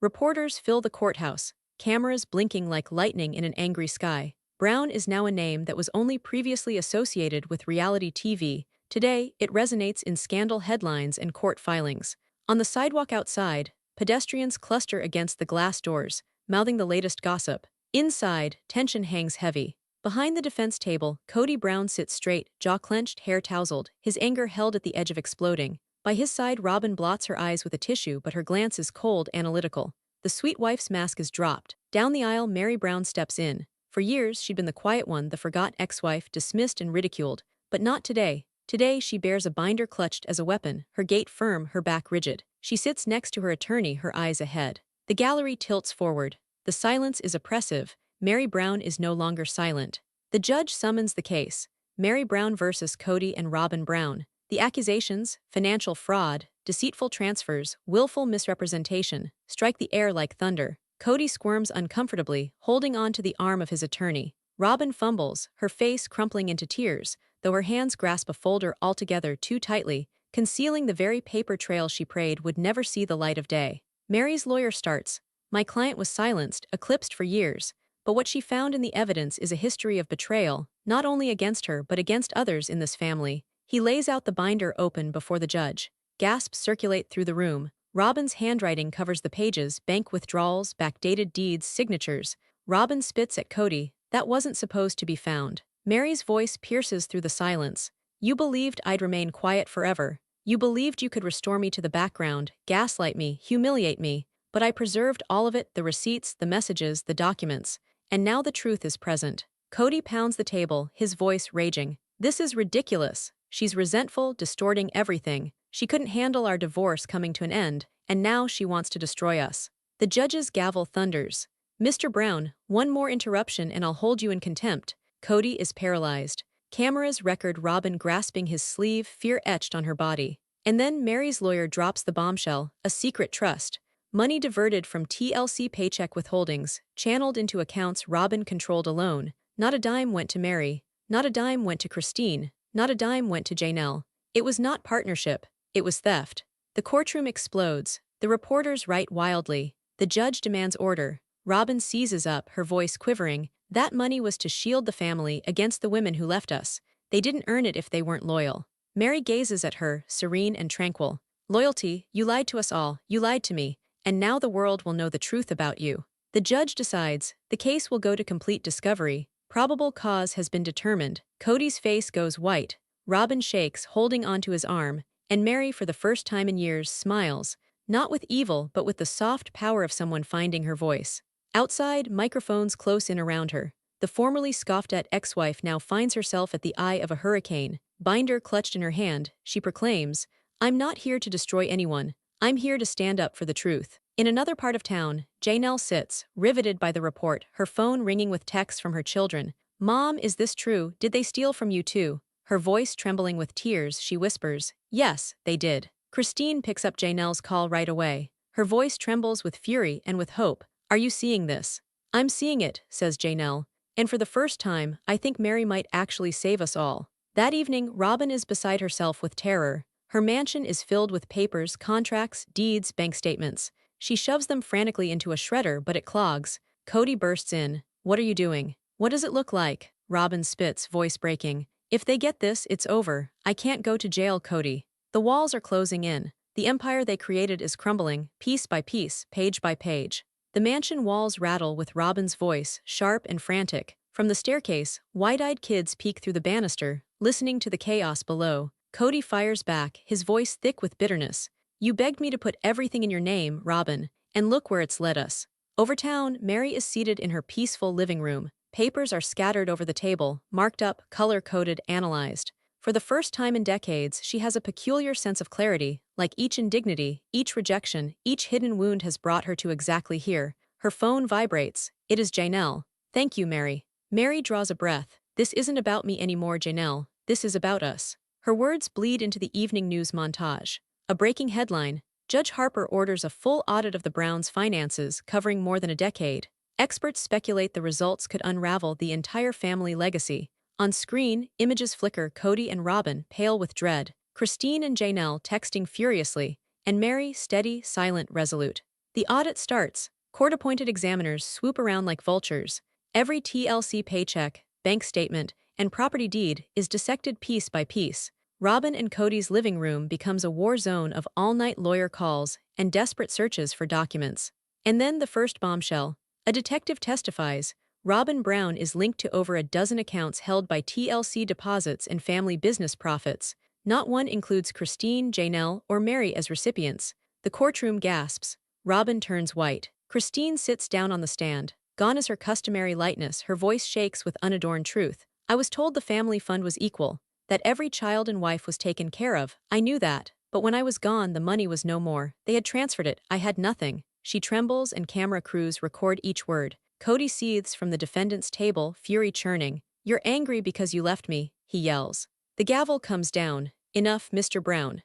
Reporters fill the courthouse, cameras blinking like lightning in an angry sky. Brown is now a name that was only previously associated with reality TV. Today, it resonates in scandal headlines and court filings. On the sidewalk outside, pedestrians cluster against the glass doors, mouthing the latest gossip. Inside, tension hangs heavy. Behind the defense table, Kody Brown sits straight, jaw clenched, hair tousled, his anger held at the edge of exploding. By his side, Robyn blots her eyes with a tissue, but her glance is cold, analytical. The sweet wife's mask is dropped. Down the aisle, Meri Brown steps in. For years, she'd been the quiet one, the forgotten ex-wife, dismissed and ridiculed. But not today. Today, she bears a binder clutched as a weapon, her gait firm, her back rigid. She sits next to her attorney, her eyes ahead. The gallery tilts forward. The silence is oppressive. Meri Brown is no longer silent. The judge summons the case. Meri Brown versus Kody and Robyn Brown. The accusations, financial fraud, deceitful transfers, willful misrepresentation, strike the air like thunder. Kody squirms uncomfortably, holding on to the arm of his attorney. Robyn fumbles, her face crumpling into tears, though her hands grasp a folder altogether too tightly, concealing the very paper trail she prayed would never see the light of day. Meri's lawyer starts. My client was silenced, eclipsed for years, but what she found in the evidence is a history of betrayal, not only against her but against others in this family. He lays out the binder open before the judge. Gasps circulate through the room. Robyn's handwriting covers the pages, bank withdrawals, backdated deeds, signatures. Robyn spits at Kody. That wasn't supposed to be found. Meri's voice pierces through the silence. You believed I'd remain quiet forever. You believed you could restore me to the background, gaslight me, humiliate me. But I preserved all of it, the receipts, the messages, the documents. And now the truth is present. Kody pounds the table, his voice raging. This is ridiculous. She's resentful, distorting everything. She couldn't handle our divorce coming to an end, and now she wants to destroy us. The judge's gavel thunders. Mr. Brown, one more interruption and I'll hold you in contempt. Kody is paralyzed. Cameras record Robyn grasping his sleeve, fear etched on her body. And then Meri's lawyer drops the bombshell, a secret trust. Money diverted from TLC paycheck withholdings, channeled into accounts Robyn controlled alone. Not a dime went to Meri. Not a dime went to Christine. Not a dime went to Janelle. It was not partnership. It was theft. The courtroom explodes. The reporters write wildly. The judge demands order. Robyn seizes up, her voice quivering. That money was to shield the family against the women who left us. They didn't earn it if they weren't loyal. Meri gazes at her, serene and tranquil. Loyalty, you lied to us all. You lied to me. And now the world will know the truth about you. The judge decides. The case will go to complete discovery. Probable cause has been determined. Kody's face goes white. Robyn shakes, holding onto his arm, and Meri, for the first time in years, smiles, not with evil but with the soft power of someone finding her voice. Outside, microphones close in around her. The formerly scoffed-at ex-wife now finds herself at the eye of a hurricane. Binder clutched in her hand, she proclaims, I'm not here to destroy anyone. I'm here to stand up for the truth. In another part of town, Janelle sits, riveted by the report, her phone ringing with texts from her children. Mom, is this true? Did they steal from you too? Her voice trembling with tears, she whispers, yes, they did. Christine picks up Janelle's call right away. Her voice trembles with fury and with hope. Are you seeing this? I'm seeing it, says Janelle. And for the first time, I think Meri might actually save us all. That evening, Robyn is beside herself with terror. Her mansion is filled with papers, contracts, deeds, bank statements. She shoves them frantically into a shredder, but it clogs. Kody bursts in. What are you doing? What does it look like? Robyn spits, voice breaking. If they get this, it's over. I can't go to jail, Kody. The walls are closing in. The empire they created is crumbling, piece by piece, page by page. The mansion walls rattle with Robyn's voice, sharp and frantic. From the staircase, wide-eyed kids peek through the banister, listening to the chaos below. Kody fires back, his voice thick with bitterness. You begged me to put everything in your name, Robyn, and look where it's led us. Over town, Meri is seated in her peaceful living room. Papers are scattered over the table, marked up, color-coded, analyzed. For the first time in decades, she has a peculiar sense of clarity, like each indignity, each rejection, each hidden wound has brought her to exactly here. Her phone vibrates. It is Janelle. Thank you, Meri. Meri draws a breath. This isn't about me anymore, Janelle. This is about us. Her words bleed into the evening news montage. A breaking headline. Judge Harper orders a full audit of the Browns' finances, covering more than a decade. Experts speculate the results could unravel the entire family legacy. On screen, images flicker Kody and Robyn, pale with dread. Christine and Janelle texting furiously. And Meri, steady, silent, resolute. The audit starts. Court-appointed examiners swoop around like vultures. Every TLC paycheck, bank statement, and property deed is dissected piece by piece. Robyn and Kody's living room becomes a war zone of all-night lawyer calls and desperate searches for documents. And then the first bombshell. A detective testifies. Robyn Brown is linked to over a dozen accounts held by TLC deposits and family business profits. Not one includes Christine, Janelle, or Meri as recipients. The courtroom gasps. Robyn turns white. Christine sits down on the stand. Gone is her customary lightness, her voice shakes with unadorned truth. I was told the family fund was equal, that every child and wife was taken care of. I knew that, but when I was gone the money was no more. They had transferred it, I had nothing. She trembles and camera crews record each word. Kody seethes from the defendant's table, fury churning. You're angry because you left me, he yells. The gavel comes down. Enough, Mr. Brown.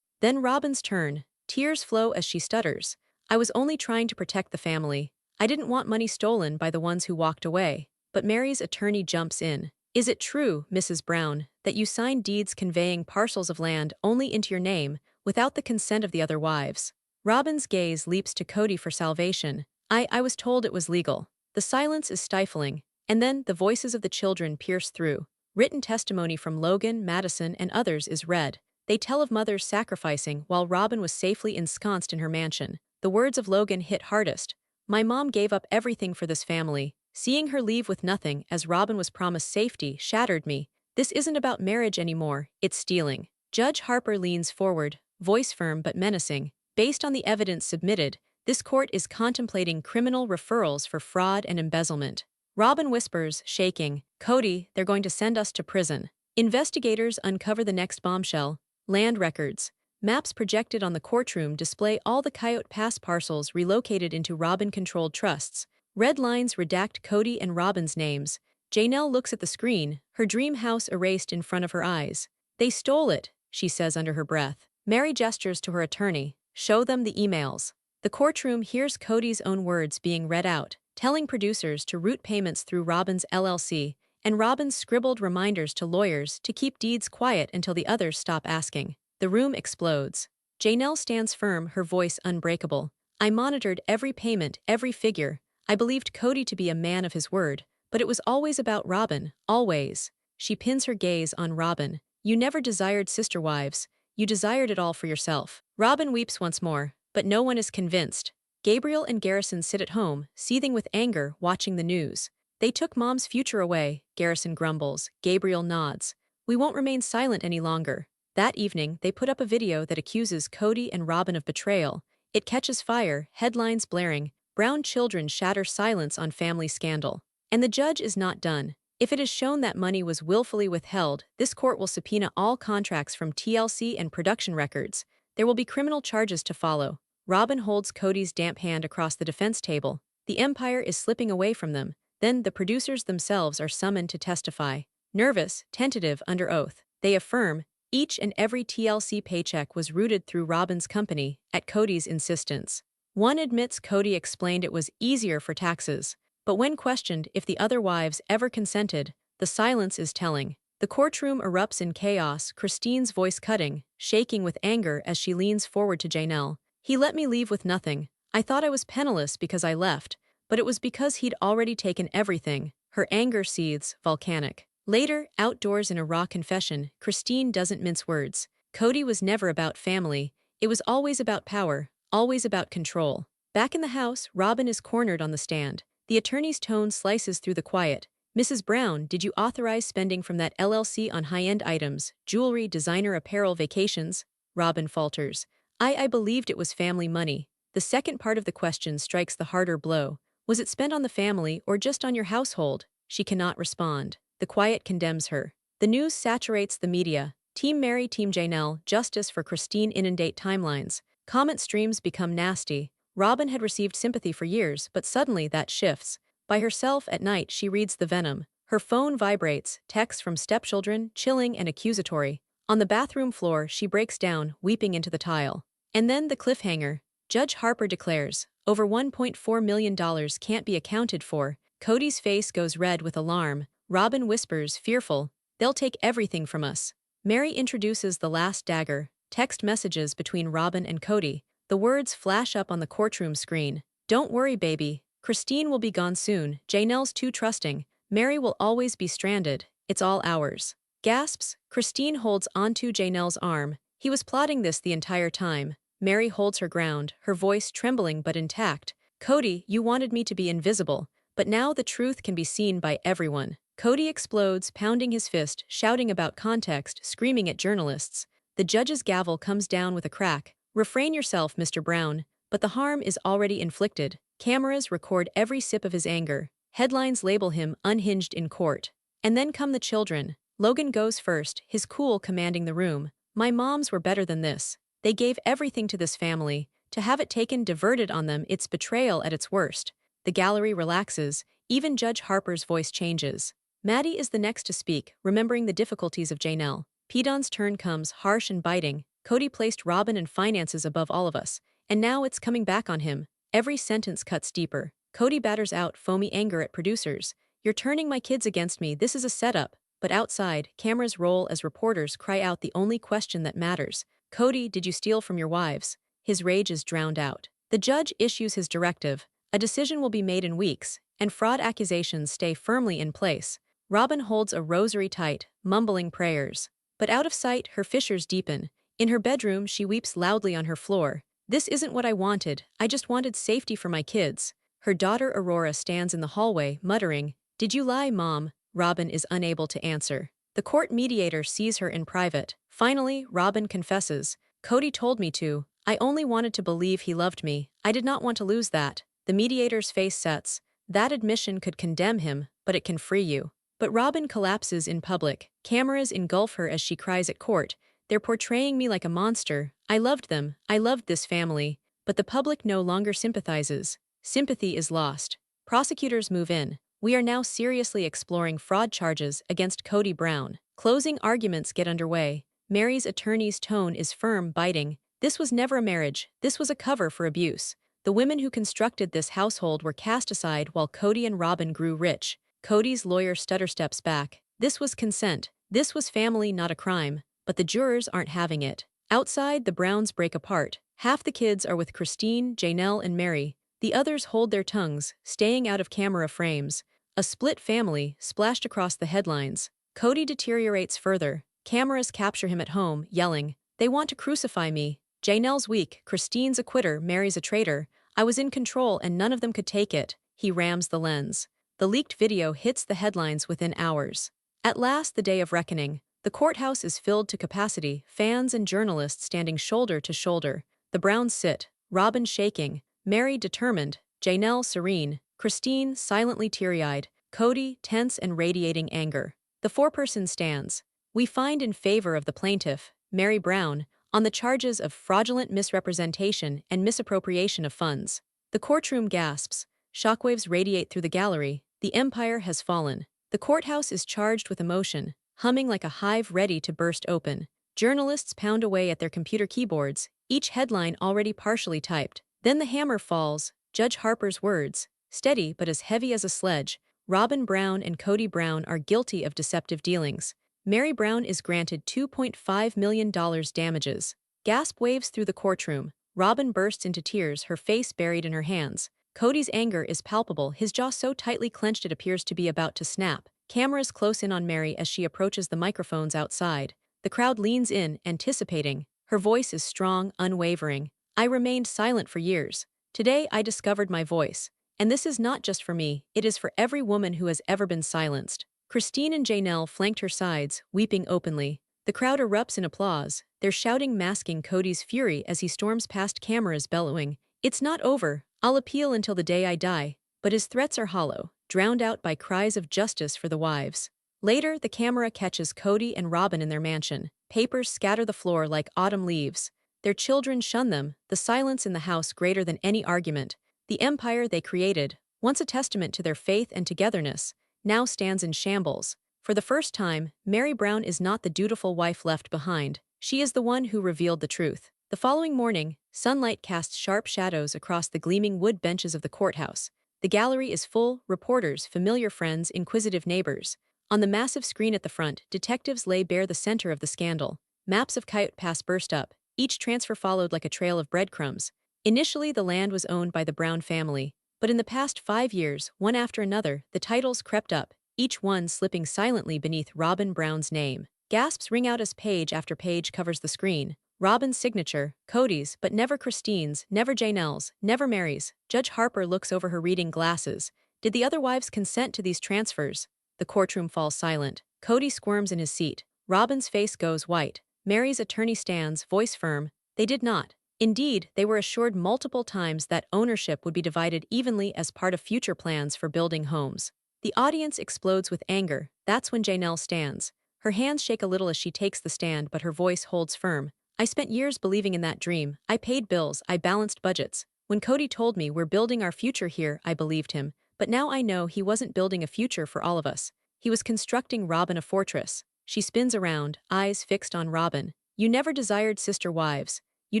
Then Robyn's turn. Tears flow as she stutters. I was only trying to protect the family. I didn't want money stolen by the ones who walked away. But Meri's attorney jumps in. Is it true, Mrs. Brown, that you signed deeds conveying parcels of land only into your name, without the consent of the other wives? Robyn's gaze leaps to Kody for salvation. I was told it was legal. The silence is stifling, and then the voices of the children pierce through. Written testimony from Logan, Madison, and others is read. They tell of mothers sacrificing while Robyn was safely ensconced in her mansion. The words of Logan hit hardest. My mom gave up everything for this family. Seeing her leave with nothing as Robyn was promised safety shattered me. This isn't about marriage anymore, it's stealing. Judge Harper leans forward, voice firm but menacing. Based on the evidence submitted, this court is contemplating criminal referrals for fraud and embezzlement. Robyn whispers, shaking, Kody, they're going to send us to prison. Investigators uncover the next bombshell. Land records. Maps projected on the courtroom display all the Coyote Pass parcels relocated into Robyn-controlled trusts. Red lines redact Kody and Robyn's names. Janelle looks at the screen, her dream house erased in front of her eyes. They stole it, she says under her breath. Meri gestures to her attorney. Show them the emails. The courtroom hears Kody's own words being read out, telling producers to route payments through Robyn's LLC, and Robyn's scribbled reminders to lawyers to keep deeds quiet until the others stop asking. The room explodes. Janelle stands firm, her voice unbreakable. I monitored every payment, every figure. I believed Kody to be a man of his word, but it was always about Robyn, always. She pins her gaze on Robyn. You never desired sister wives. You desired it all for yourself. Robyn weeps once more, but no one is convinced. Gabriel and Garrison sit at home, seething with anger, watching the news. They took Mom's future away, Garrison grumbles. Gabriel nods. We won't remain silent any longer. That evening, they put up a video that accuses Kody and Robyn of betrayal. It catches fire, headlines blaring. Brown children shatter silence on family scandal. And the judge is not done. If it is shown that money was willfully withheld, this court will subpoena all contracts from TLC and production records. There will be criminal charges to follow. Robyn holds Kody's damp hand across the defense table. The empire is slipping away from them. Then the producers themselves are summoned to testify. Nervous, tentative, under oath, they affirm each and every TLC paycheck was routed through Robyn's company, at Kody's insistence. One admits Kody explained it was easier for taxes, but when questioned if the other wives ever consented, the silence is telling. The courtroom erupts in chaos, Christine's voice cutting, shaking with anger as she leans forward to Janelle. He let me leave with nothing. I thought I was penniless because I left, but it was because he'd already taken everything. Her anger seethes, volcanic. Later, outdoors in a raw confession, Christine doesn't mince words. Kody was never about family. It was always about power, always about control. Back in the house, Robyn is cornered on the stand. The attorney's tone slices through the quiet. Mrs. Brown, did you authorize spending from that LLC on high-end items, jewelry, designer apparel, vacations? Robyn falters. I believed it was family money. The second part of the question strikes the harder blow. Was it spent on the family or just on your household? She cannot respond. The quiet condemns her. The news saturates the media. Team Meri, Team Janelle, justice for Christine inundate timelines. Comment streams become nasty. Robyn had received sympathy for years, but suddenly that shifts. By herself at night she reads the venom. Her phone vibrates, texts from stepchildren, chilling and accusatory. On the bathroom floor she breaks down, weeping into the tile. And then the cliffhanger. Judge Harper declares, over $1.4 million can't be accounted for. Kody's face goes red with alarm. Robyn whispers, fearful, they'll take everything from us. Meri introduces the last dagger, text messages between Robyn and Kody. The words flash up on the courtroom screen. Don't worry, baby. Christine will be gone soon. Janelle's too trusting. Meri will always be stranded. It's all ours. Gasps. Christine holds onto Janelle's arm. He was plotting this the entire time. Meri holds her ground, her voice trembling but intact. Kody, you wanted me to be invisible, but now the truth can be seen by everyone. Kody explodes, pounding his fist, shouting about context, screaming at journalists. The judge's gavel comes down with a crack. Refrain yourself, Mr. Brown. But the harm is already inflicted. Cameras record every sip of his anger. Headlines label him unhinged in court. And then come the children. Logan goes first, his cool commanding the room. My moms were better than this. They gave everything to this family. To have it taken diverted on them, it's betrayal at its worst. The gallery relaxes. Even Judge Harper's voice changes. Maddie is the next to speak, remembering the difficulties of Janelle. Pedon's turn comes, harsh and biting. Kody placed Robyn and finances above all of us. And now it's coming back on him. Every sentence cuts deeper. Kody batters out foamy anger at producers. You're turning my kids against me. This is a setup. But outside, cameras roll as reporters cry out the only question that matters. Kody, did you steal from your wives? His rage is drowned out. The judge issues his directive. A decision will be made in weeks, and fraud accusations stay firmly in place. Robyn holds a rosary tight, mumbling prayers. But out of sight, her fissures deepen. In her bedroom, she weeps loudly on her floor. This isn't what I wanted. I just wanted safety for my kids. Her daughter Aurora stands in the hallway, muttering, Did you lie, Mom? Robyn is unable to answer. The court mediator sees her in private. Finally, Robyn confesses. Kody told me to. I only wanted to believe he loved me. I did not want to lose that. The mediator's face sets. That admission could condemn him, but it can free you. But Robyn collapses in public. Cameras engulf her as she cries at court. They're portraying me like a monster. I loved them. I loved this family. But the public no longer sympathizes. Sympathy is lost. Prosecutors move in. We are now seriously exploring fraud charges against Kody Brown. Closing arguments get underway. Meri's attorney's tone is firm, biting. This was never a marriage. This was a cover for abuse. The women who constructed this household were cast aside while Kody and Robyn grew rich. Kody's lawyer steps back. This was consent. This was family, not a crime. But the jurors aren't having it. Outside, the Browns break apart. Half the kids are with Christine, Janelle, and Meri. The others hold their tongues, staying out of camera frames. A split family, splashed across the headlines. Kody deteriorates further. Cameras capture him at home, yelling, They want to crucify me. Janelle's weak, Christine's a quitter, Meri's a traitor. I was in control and none of them could take it. He rams the lens. The leaked video hits the headlines within hours. At last, the day of reckoning. The courthouse is filled to capacity, fans and journalists standing shoulder to shoulder. The Browns sit, Robyn shaking, Meri determined, Janelle serene, Christine silently teary-eyed, Kody tense and radiating anger. The foreperson stands. We find in favor of the plaintiff, Meri Brown, on the charges of fraudulent misrepresentation and misappropriation of funds. The courtroom gasps. Shockwaves radiate through the gallery. The empire has fallen. The courthouse is charged with emotion, humming like a hive ready to burst open. Journalists pound away at their computer keyboards, each headline already partially typed. Then the hammer falls. Judge Harper's words, steady but as heavy as a sledge. Robyn Brown and Kody Brown are guilty of deceptive dealings. Meri Brown is granted $2.5 million damages. Gasp waves through the courtroom. Robyn bursts into tears, her face buried in her hands. Kody's anger is palpable, his jaw so tightly clenched it appears to be about to snap. Cameras close in on Meri as she approaches the microphones outside. The crowd leans in, anticipating. Her voice is strong, unwavering. I remained silent for years. Today I discovered my voice. And this is not just for me, it is for every woman who has ever been silenced. Christine and Janelle flanked her sides, weeping openly. The crowd erupts in applause, their shouting masking Kody's fury as he storms past cameras bellowing, It's not over, I'll appeal until the day I die. But his threats are hollow, drowned out by cries of justice for the wives. Later, the camera catches Kody and Robyn in their mansion. Papers scatter the floor like autumn leaves. Their children shun them, the silence in the house greater than any argument. The empire they created, once a testament to their faith and togetherness, now stands in shambles. For the first time, Meri Brown is not the dutiful wife left behind. She is the one who revealed the truth. The following morning, sunlight casts sharp shadows across the gleaming wood benches of the courthouse. The gallery is full, reporters, familiar friends, inquisitive neighbors. On the massive screen at the front, detectives lay bare the center of the scandal. Maps of Coyote Pass burst up, Each transfer followed like a trail of breadcrumbs. Initially, the land was owned by the Brown family, but in the past 5 years, one after another, the titles crept up, each one slipping silently beneath Robyn Brown's name. Gasps ring out as page after page covers the screen. Robyn's signature, Kody's, but never Christine's, never Janelle's, never Meri's. Judge Harper looks over her reading glasses. Did the other wives consent to these transfers? The courtroom falls silent. Kody squirms in his seat. Robyn's face goes white. Meri's attorney stands, voice firm. They did not. Indeed, they were assured multiple times that ownership would be divided evenly as part of future plans for building homes. The audience explodes with anger. That's when Janelle stands. Her hands shake a little as she takes the stand, but her voice holds firm. I spent years believing in that dream. I paid bills, I balanced budgets. When Kody told me we're building our future here, I believed him. But now I know he wasn't building a future for all of us. He was constructing Robyn a fortress. She spins around, eyes fixed on Robyn. You never desired sister wives. You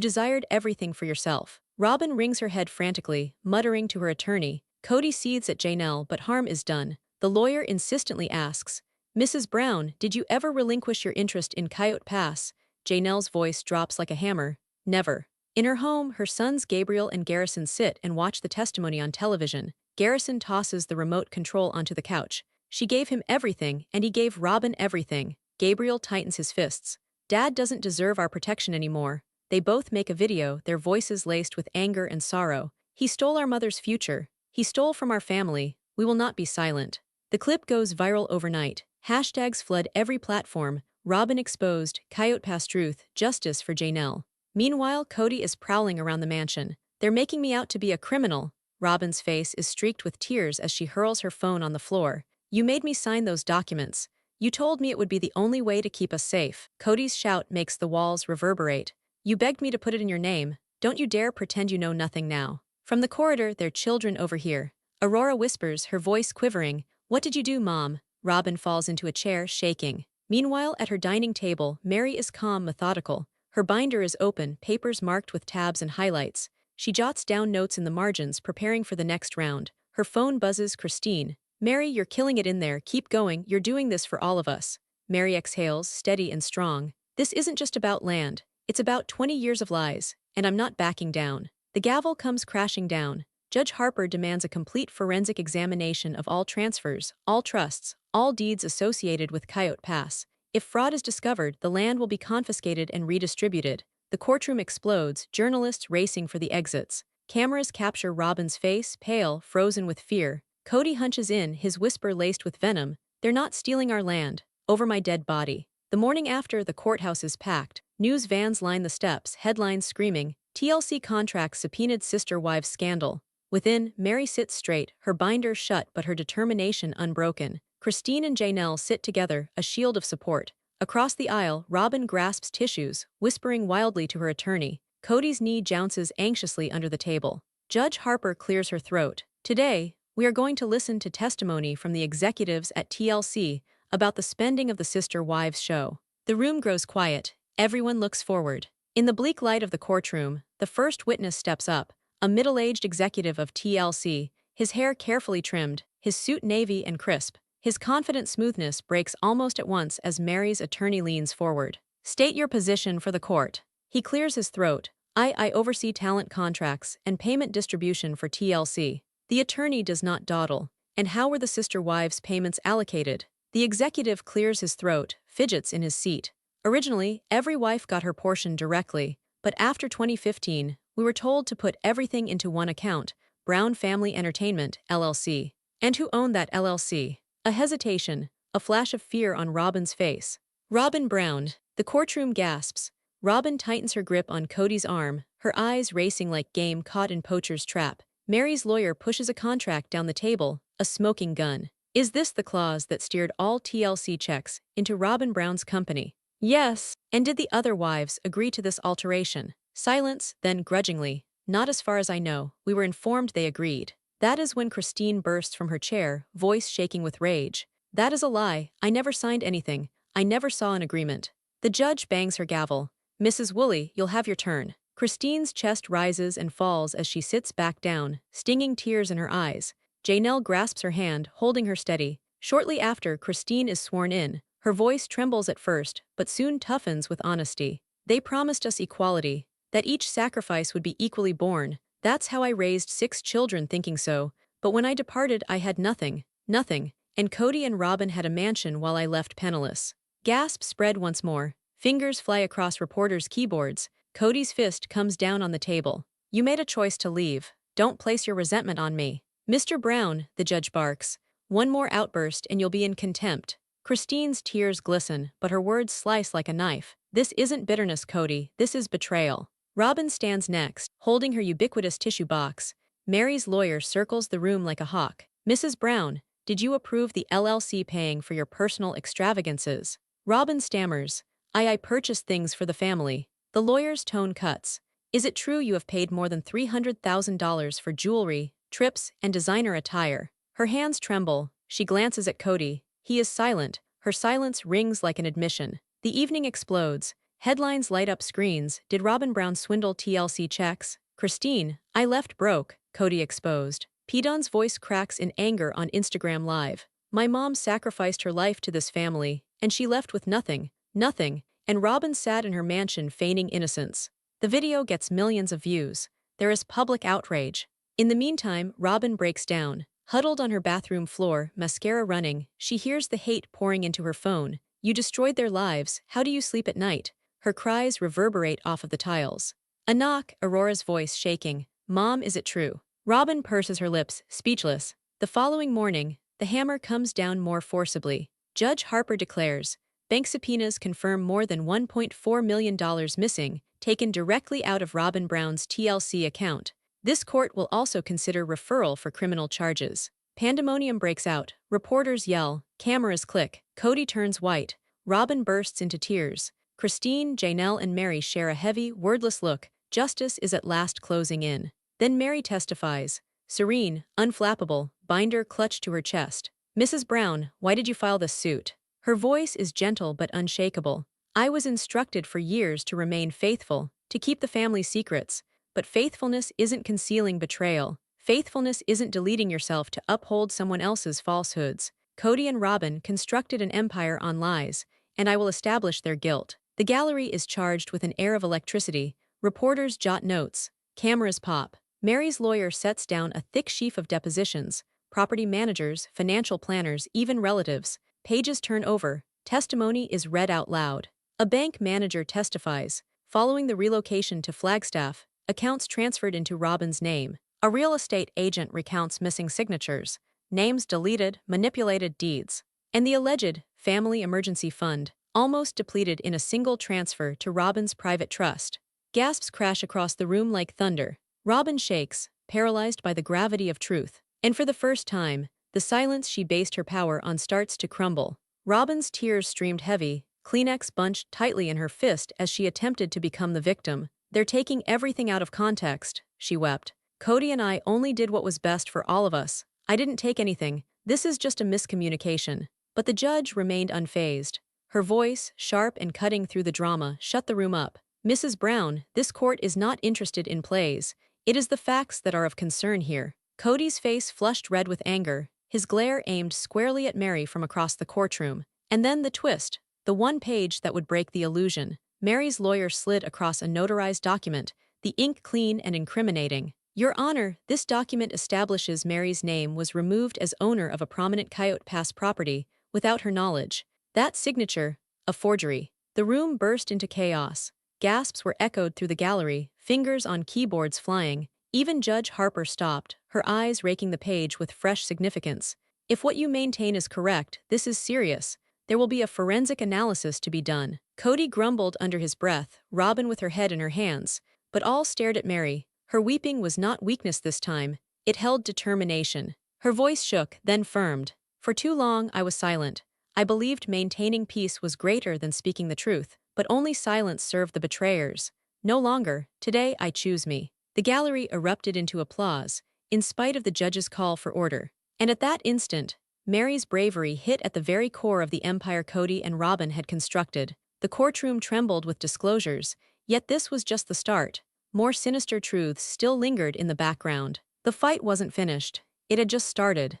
desired everything for yourself. Robyn wrings her head frantically, muttering to her attorney. Kody seethes at Janelle, but harm is done. The lawyer insistently asks, Mrs. Brown, did you ever relinquish your interest in Coyote Pass? Janelle's voice drops like a hammer. Never. In her home, her sons Gabriel and Garrison sit and watch the testimony on television. Garrison tosses the remote control onto the couch. She gave him everything, and he gave Robyn everything. Gabriel tightens his fists. Dad doesn't deserve our protection anymore. They both make a video, their voices laced with anger and sorrow. He stole our mother's future. He stole from our family. We will not be silent. The clip goes viral overnight. Hashtags flood every platform. Robyn exposed, Coyote Pass truth, justice for Janelle. Meanwhile, Kody is prowling around the mansion. They're making me out to be a criminal. Robyn's face is streaked with tears as she hurls her phone on the floor. You made me sign those documents. You told me it would be the only way to keep us safe. Kody's shout makes the walls reverberate. You begged me to put it in your name. Don't you dare pretend you know nothing now. From the corridor, their children overhear. Aurora whispers, her voice quivering. What did you do, Mom? Robyn falls into a chair, shaking. Meanwhile, at her dining table, Meri is calm, methodical. Her binder is open, papers marked with tabs and highlights. She jots down notes in the margins, preparing for the next round. Her phone buzzes, Christine. Meri, you're killing it in there. Keep going. You're doing this for all of us. Meri exhales, steady and strong. This isn't just about land. It's about 20 years of lies, and I'm not backing down. The gavel comes crashing down. Judge Harper demands a complete forensic examination of all transfers, all trusts, all deeds associated with Coyote Pass. If fraud is discovered, the land will be confiscated and redistributed. The courtroom explodes, journalists racing for the exits. Cameras capture Robyn's face, pale, frozen with fear. Kody hunches in, his whisper laced with venom. They're not stealing our land. Over my dead body. The morning after, the courthouse is packed. News vans line the steps, headlines screaming, TLC contracts subpoenaed sister wives scandal. Within, Meri sits straight, her binder shut but her determination unbroken. Christine and Janelle sit together, a shield of support. Across the aisle, Robyn grasps tissues, whispering wildly to her attorney. Kody's knee jounces anxiously under the table. Judge Harper clears her throat. Today, we are going to listen to testimony from the executives at TLC about the spending of the Sister Wives show. The room grows quiet. Everyone looks forward. In the bleak light of the courtroom, the first witness steps up, a middle-aged executive of TLC, his hair carefully trimmed, his suit navy and crisp. His confident smoothness breaks almost at once as Meri's attorney leans forward. State your position for the court. He clears his throat. I oversee talent contracts and payment distribution for TLC. The attorney does not dawdle. And how were the sister wives' payments allocated? The executive clears his throat, fidgets in his seat. Originally, every wife got her portion directly, but after 2015, we were told to put everything into one account, Brown Family Entertainment, LLC. And who owned that LLC? A hesitation, a flash of fear on Robyn's face. Robyn Brown. The courtroom gasps. Robyn tightens her grip on Kody's arm, her eyes racing like game caught in poacher's trap. Meri's lawyer pushes a contract down the table, a smoking gun. Is this the clause that steered all TLC checks into Robyn Brown's company? Yes. And did the other wives agree to this alteration? Silence, then grudgingly. Not as far as I know. We were informed they agreed. That is when Christine bursts from her chair, voice shaking with rage. That is a lie. I never signed anything. I never saw an agreement. The judge bangs her gavel. Mrs. Woolley, you'll have your turn. Christine's chest rises and falls as she sits back down, stinging tears in her eyes. Janelle grasps her hand, holding her steady. Shortly after, Christine is sworn in. Her voice trembles at first, but soon toughens with honesty. They promised us equality, that each sacrifice would be equally borne. That's how I raised 6 children thinking so, but when I departed I had nothing, nothing, and Kody and Robyn had a mansion while I left penniless. Gasps spread once more, fingers fly across reporters' keyboards, Kody's fist comes down on the table. You made a choice to leave. Don't place your resentment on me. Mr. Brown, the judge barks. One more outburst and you'll be in contempt. Christine's tears glisten, but her words slice like a knife. This isn't bitterness, Kody, this is betrayal. Robyn stands next, holding her ubiquitous tissue box. Meri's lawyer circles the room like a hawk. Mrs. Brown, did you approve the LLC paying for your personal extravagances? Robyn stammers. I purchased things for the family. The lawyer's tone cuts. Is it true you have paid more than $300,000 for jewelry, trips, and designer attire? Her hands tremble. She glances at Kody. He is silent. Her silence rings like an admission. The evening explodes. Headlines light up screens. Did Robyn Brown swindle TLC checks? Christine, I left broke, Kody exposed. Pedon's voice cracks in anger on Instagram Live. My mom sacrificed her life to this family, and she left with nothing, nothing, and Robyn sat in her mansion feigning innocence. The video gets millions of views. There is public outrage. In the meantime, Robyn breaks down. Huddled on her bathroom floor, mascara running, she hears the hate pouring into her phone. You destroyed their lives, how do you sleep at night? Her cries reverberate off of the tiles. A knock, Aurora's voice shaking. Mom, is it true? Robyn purses her lips, speechless. The following morning, the hammer comes down more forcibly. Judge Harper declares, bank subpoenas confirm more than $1.4 million missing, taken directly out of Robyn Brown's TLC account. This court will also consider referral for criminal charges. Pandemonium breaks out. Reporters yell. Cameras click. Kody turns white. Robyn bursts into tears. Christine, Janelle, and Meri share a heavy, wordless look. Justice is at last closing in. Then Meri testifies. Serene, unflappable, binder clutched to her chest. Mrs. Brown, why did you file this suit? Her voice is gentle but unshakable. I was instructed for years to remain faithful, to keep the family's secrets. But faithfulness isn't concealing betrayal. Faithfulness isn't deleting yourself to uphold someone else's falsehoods. Kody and Robyn constructed an empire on lies, and I will establish their guilt. The gallery is charged with an air of electricity. Reporters jot notes. Cameras pop. Meri's lawyer sets down a thick sheaf of depositions. Property managers, financial planners, even relatives. Pages turn over. Testimony is read out loud. A bank manager testifies. Following the relocation to Flagstaff, accounts transferred into Robyn's name. A real estate agent recounts missing signatures, names deleted, manipulated deeds, and the alleged family emergency fund, almost depleted in a single transfer to Robyn's private trust. Gasps crash across the room like thunder. Robyn shakes, paralyzed by the gravity of truth. And for the first time, the silence she based her power on starts to crumble. Robyn's tears streamed heavy, Kleenex bunched tightly in her fist as she attempted to become the victim. They're taking everything out of context, she wept. Kody and I only did what was best for all of us. I didn't take anything. This is just a miscommunication. But the judge remained unfazed. Her voice, sharp and cutting through the drama, shut the room up. Mrs. Brown, this court is not interested in plays. It is the facts that are of concern here. Kody's face flushed red with anger, his glare aimed squarely at Meri from across the courtroom. And then the twist, the one page that would break the illusion. Meri's lawyer slid across a notarized document, the ink clean and incriminating. Your Honor, this document establishes Meri's name was removed as owner of a prominent Coyote Pass property without her knowledge. That signature, a forgery. The room burst into chaos. Gasps were echoed through the gallery, fingers on keyboards flying. Even Judge Harper stopped, her eyes raking the page with fresh significance. If what you maintain is correct, this is serious. There will be a forensic analysis to be done. Kody grumbled under his breath, Robyn with her head in her hands, but all stared at Meri. Her weeping was not weakness this time, it held determination. Her voice shook, then firmed. For too long I was silent. I believed maintaining peace was greater than speaking the truth, but only silence served the betrayers. No longer, today I choose me. The gallery erupted into applause, in spite of the judge's call for order. And at that instant, Meri's bravery hit at the very core of the empire Kody and Robyn had constructed. The courtroom trembled with disclosures, yet this was just the start. More sinister truths still lingered in the background. The fight wasn't finished. It had just started.